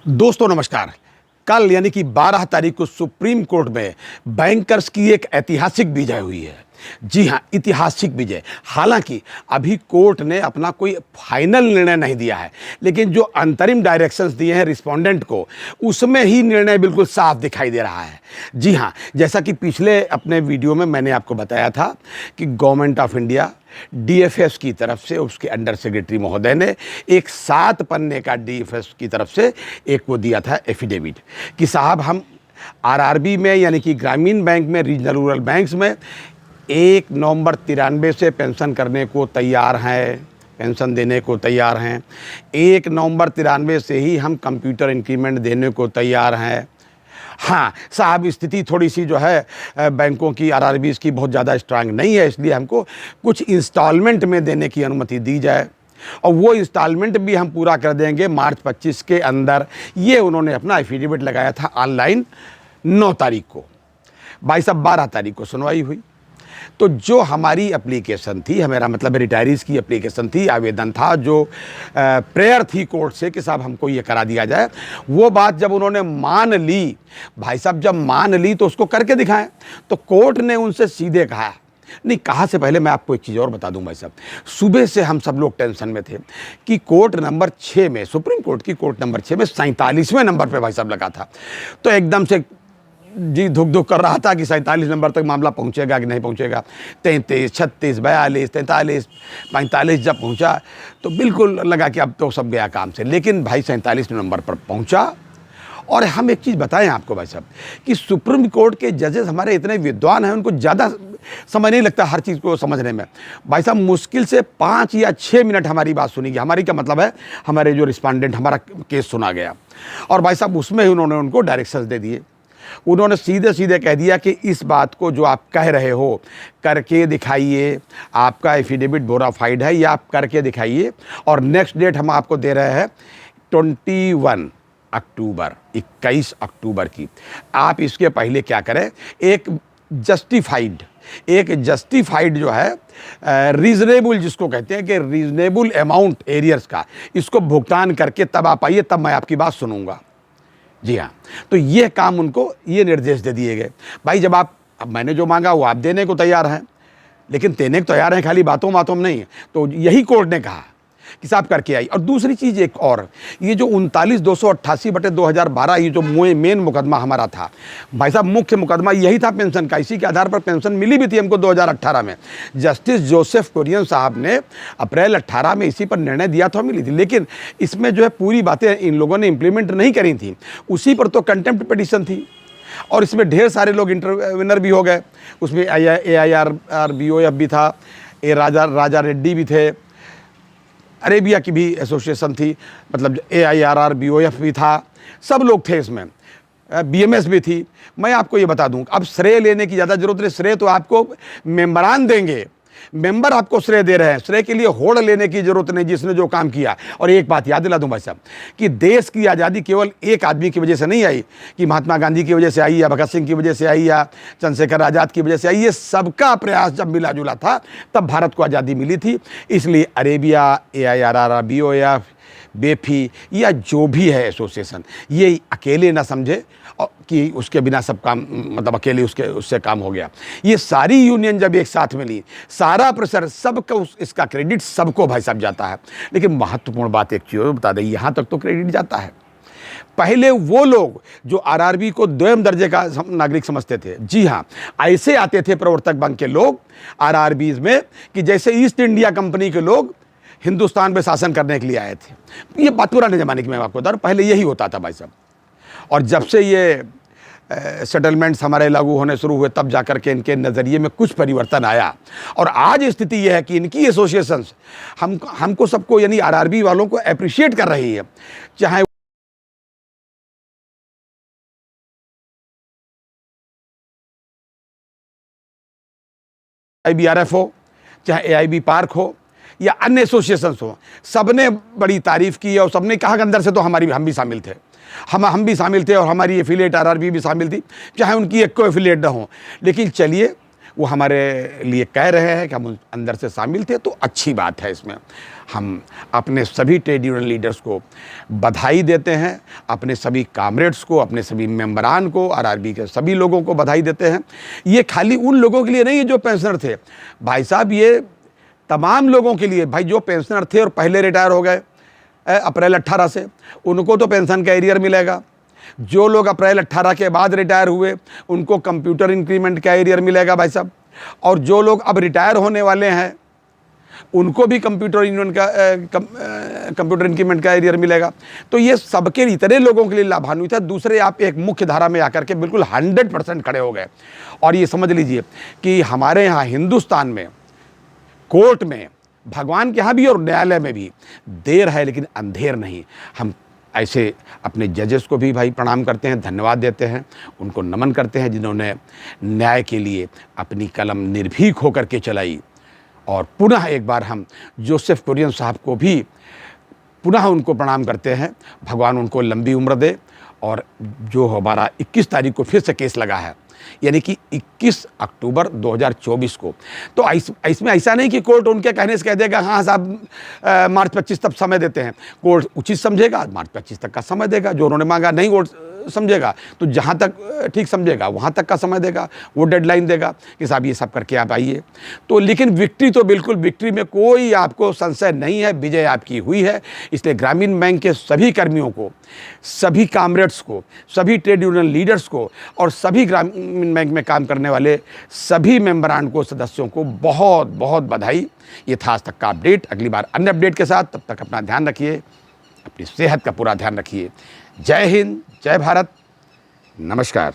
दोस्तों नमस्कार। कल यानी कि 12 तारीख को सुप्रीम कोर्ट में बैंकर्स की एक ऐतिहासिक विजय हुई है। जी हाँ, ऐतिहासिक विजय। हालांकि अभी कोर्ट ने अपना कोई फाइनल निर्णय नहीं दिया है, लेकिन जो अंतरिम डायरेक्शंस दिए हैं रिस्पोंडेंट को, उसमें ही निर्णय बिल्कुल साफ दिखाई दे रहा है। जी हाँ, जैसा कि पिछले अपने वीडियो में मैंने आपको बताया था कि गवर्नमेंट ऑफ इंडिया डीएफएस की तरफ से उसके अंडर सेक्रेटरी महोदय ने एक 7 पन्ने का डीएफएस की तरफ से एक वो दिया था एफिडेविट कि साहब हम आरआरबी में यानी कि ग्रामीण बैंक में, रीजनल रूरल बैंक्स में 1 नवंबर 93 से पेंशन करने को तैयार हैं, पेंशन देने को तैयार हैं। 1 नवंबर 93 से ही हम कंप्यूटर इंक्रीमेंट देने को तैयार हैं। हाँ साहब, स्थिति थोड़ी सी जो है बैंकों की, आरआरबीज़ की बहुत ज़्यादा स्ट्रांग नहीं है, इसलिए हमको कुछ इंस्टॉलमेंट में देने की अनुमति दी जाए और वो इंस्टॉलमेंट भी हम पूरा कर देंगे मार्च 25 के अंदर। ये उन्होंने अपना एफिडेविट लगाया था ऑनलाइन 9 तारीख को। भाई साहब 12 तारीख को सुनवाई हुई। तो जो हमारी एप्लीकेशन थी, मेरा मतलब रिटायरीज़ की एप्लीकेशन थी, आवेदन था, जो प्रेयर थी कोर्ट से कि साहब हमको ये करा दिया जाए, वो बात जब उन्होंने मान ली, भाई साहब जब मान ली तो उसको करके दिखाएं। तो कोर्ट ने उनसे सीधे कहा, नहीं कहा से पहले मैं आपको एक चीज़ और बता दूं भाई साहब, सुबह से हम सब लोग टेंशन में थे कि कोर्ट नंबर 6 में, सुप्रीम कोर्ट की कोर्ट नंबर 6 में 47वें नंबर पे भाई साहब लगा था। तो एकदम से जी धुक धुक कर रहा था कि 47 नंबर तक मामला पहुंचेगा कि नहीं पहुंचेगा। 33, 36, 42, 43, 45 जब पहुंचा तो बिल्कुल लगा कि अब तो सब गया काम से। लेकिन भाई 47 नंबर पर पहुंचा। और हम एक चीज़ बताएं आपको भाई साहब कि सुप्रीम कोर्ट के जजेस हमारे इतने विद्वान हैं, उनको ज़्यादा समय नहीं लगता हर चीज़ को समझने में। भाई साहब मुश्किल से 5 या 6 मिनट हमारी बात सुनी गई। हमारी का मतलब है हमारे जो रिस्पोंडेंट, हमारा केस सुना गया और भाई साहब उसमें ही उन्होंने उनको डायरेक्शंस दे दिए। उन्होंने सीधे सीधे कह दिया कि इस बात को जो आप कह रहे हो करके दिखाइए, आपका एफिडेविट बोनाफाइड है, या आप करके दिखाइए। और नेक्स्ट डेट हम आपको दे रहे हैं 21 अक्टूबर, 21 अक्टूबर की। आप इसके पहले क्या करें, एक जस्टिफाइड जो है रीजनेबल, जिसको कहते हैं कि रीजनेबल अमाउंट एरियर्स का, इसको भुगतान करके तब आप आइए, तब मैं आपकी बात सुनूंगा। जी हाँ, तो ये काम उनको ये निर्देश दे दिए गए। भाई जब अब मैंने जो मांगा वो आप देने को तैयार हैं, लेकिन देने को तैयार हैं, खाली बातों बातों में नहीं। तो यही कोर्ट ने कहा कि साहब करके आई। और दूसरी चीज़ एक और, ये जो 39,288/2012 ये जो मेन मुकदमा हमारा था भाई साहब, मुख्य मुकदमा यही था पेंशन का। इसी के आधार पर पेंशन मिली भी थी हमको 2018 में। जस्टिस जोसेफ कुरियन साहब ने अप्रैल 18 में इसी पर निर्णय दिया था, मिली थी। लेकिन इसमें जो है पूरी बातें इन लोगों ने इम्प्लीमेंट नहीं करी थी। उसी पर तो कंटेम्प्ट पिटीशन थी और इसमें ढेर सारे लोग इंटरविनर भी हो गए। उसमें AIRBOF भी था, राजा रेड्डी भी थे, अरेबिया की भी एसोसिएशन थी, मतलब AIRBOF भी था, सब लोग थे इसमें, BMS भी थी। मैं आपको ये बता दूं, अब श्रेय लेने की ज़्यादा जरूरत नहीं, श्रेय तो आपको मेंबरान देंगे, मेंबर आपको श्रेय दे रहे हैं। श्रेय के लिए होड़ लेने की जरूरत नहीं, जिसने जो काम किया। और एक बात याद दिला दूं भाई साहब कि देश की आज़ादी केवल एक आदमी की वजह से नहीं आई, कि महात्मा गांधी की वजह से आई या भगत सिंह की वजह से आई या चंद्रशेखर आज़ाद की वजह से आई। ये सबका प्रयास जब मिला जुला था तब भारत को आज़ादी मिली थी। इसलिए अरेबिया, AIRBOF, बेफी या जो भी है एसोसिएशन, ये अकेले ना समझे कि उसके बिना सब काम, मतलब अकेले उससे काम हो गया। ये सारी यूनियन जब एक साथ मिली, सारा प्रेशर सबका, इसका क्रेडिट सबको भाई साहब जाता है। लेकिन महत्वपूर्ण बात एक चीज़ बता दें, यहाँ तक तो क्रेडिट जाता है। पहले वो लोग जो आरआरबी को द्वितीय दर्जे का नागरिक समझते थे, जी हाँ, ऐसे आते थे प्रवर्तक बंग के लोग आरआरबीज में कि जैसे ईस्ट इंडिया कंपनी के लोग हिंदुस्तान में शासन करने के लिए आए थे। ये बात पुराने ज़माने की मैं आपको बता रहा हूँ, पहले यही होता था भाई साहब। और जब से ये सेटलमेंट्स हमारे लागू होने शुरू हुए, तब जाकर के इनके नज़रिए में कुछ परिवर्तन आया। और आज स्थिति यह है कि इनकी एसोसिएशंस हमको सबको, यानी आरआरबी वालों को अप्रिशिएट कर रही है, चाहे IBRF हो, चाहे AIB पार्क हो या अन्य एसोसिएशंस हो, सबने बड़ी तारीफ की और सबने कहा कि अंदर से तो हम भी शामिल थे, हम भी शामिल थे और हमारी एफिलिएट आरआरबी भी शामिल थी, चाहे उनकी एक को एफिलिएट ना हो। लेकिन चलिए, वो हमारे लिए कह रहे हैं कि हम अंदर से शामिल थे, तो अच्छी बात है इसमें। हम अपने सभी ट्रेड यूनियन लीडर्स को बधाई देते हैं, अपने सभी कामरेड्स को, अपने सभी मेंबरान को, आरआरबी के सभी लोगों को बधाई देते हैं। ये खाली उन लोगों के लिए नहीं है जो पेंशनर थे भाई साहब, ये तमाम लोगों के लिए। भाई जो पेंशनर थे और पहले रिटायर हो गए अप्रैल 18 से, उनको तो पेंशन का एरियर मिलेगा। जो लोग अप्रैल 18 के बाद रिटायर हुए उनको कंप्यूटर इंक्रीमेंट का एरियर मिलेगा भाई साहब। और जो लोग अब रिटायर होने वाले हैं उनको भी कंप्यूटर इंक्रीमेंट का एरियर मिलेगा। तो ये सबके इतने लोगों के लिए लाभान्वित है। दूसरे, आप एक मुख्य धारा में आकर के बिल्कुल 100% खड़े हो गए। और ये समझ लीजिए कि हमारे यहाँ हिंदुस्तान में कोर्ट में, भगवान के यहाँ भी और न्यायालय में भी देर है लेकिन अंधेर नहीं। हम ऐसे अपने जजेस को भी भाई प्रणाम करते हैं, धन्यवाद देते हैं, उनको नमन करते हैं जिन्होंने न्याय के लिए अपनी कलम निर्भीक होकर के चलाई। और पुनः एक बार हम जोसेफ कुरियन साहब को भी पुनः उनको प्रणाम करते हैं। भगवान उनको लंबी उम्र दे। और जो हमारा 21 तारीख को फिर से केस लगा है, यानी कि 21 अक्टूबर 2024 को, तो इसमें ऐसा नहीं कि कोर्ट उनके कहने से कह देगा हाँ साहब मार्च 25 तक समय देते हैं। कोर्ट उचित समझेगा मार्च 25 तक का समय देगा। जो उन्होंने मांगा नहीं कोर्ट समझेगा तो जहाँ तक ठीक समझेगा वहाँ तक का समय देगा, वो डेडलाइन देगा कि साहब ये सब करके आप आइए। तो लेकिन विक्ट्री तो बिल्कुल, विक्ट्री में कोई आपको संशय नहीं है, विजय आपकी हुई है। इसलिए ग्रामीण बैंक के सभी कर्मियों को, सभी कामरेड्स को, सभी ट्रेड यूनियन लीडर्स को और सभी ग्रामीण बैंक में काम करने वाले सभी मेंबरान को, सदस्यों को बहुत बहुत बधाई। ये था आज तक का अपडेट। अगली बार अन्य अपडेट के साथ, तब तक अपना ध्यान रखिए, अपनी सेहत का पूरा ध्यान रखिए। जय हिंद, जय भारत, नमस्कार।